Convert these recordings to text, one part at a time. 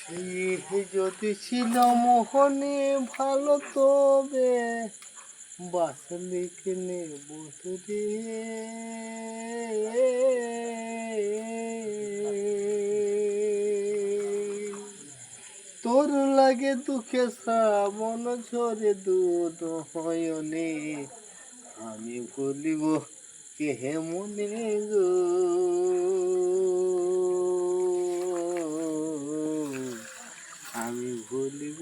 সেই যদি ছিল মোহনে ভালো তবে বাসলি কেনে বধুরে তোর লাগে দুঃখে শ্রাবণ ঝরে দুধ হয়নে আমি বলিব কে মনে গো আমি ভুলিব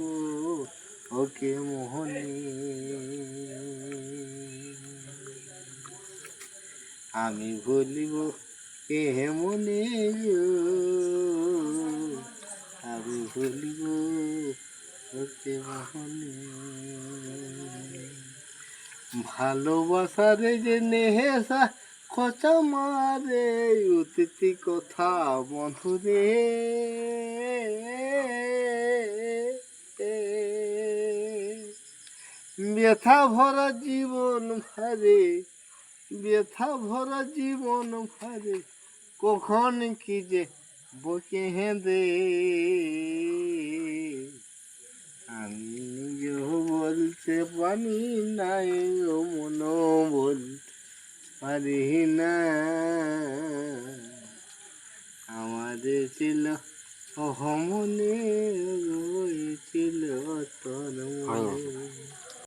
ওকে মোহনে আমি ভুলিব কে মনে গো আমি ভুলিব ওকে মোহনে ভালোবাসারে যে নেহেসা খোঁচা মারে অতিথি কথা বন্ধুরে ব্যথা ভরা জীবন ভারে ব্যথা ভরা জীবন ভারে কখন কি যে বকে হেঁদে আমি নিজেও বলতে পারি নাই ও মন বলতে পারি না আমাদের ছিল মনে রয়েছিল তোর মনে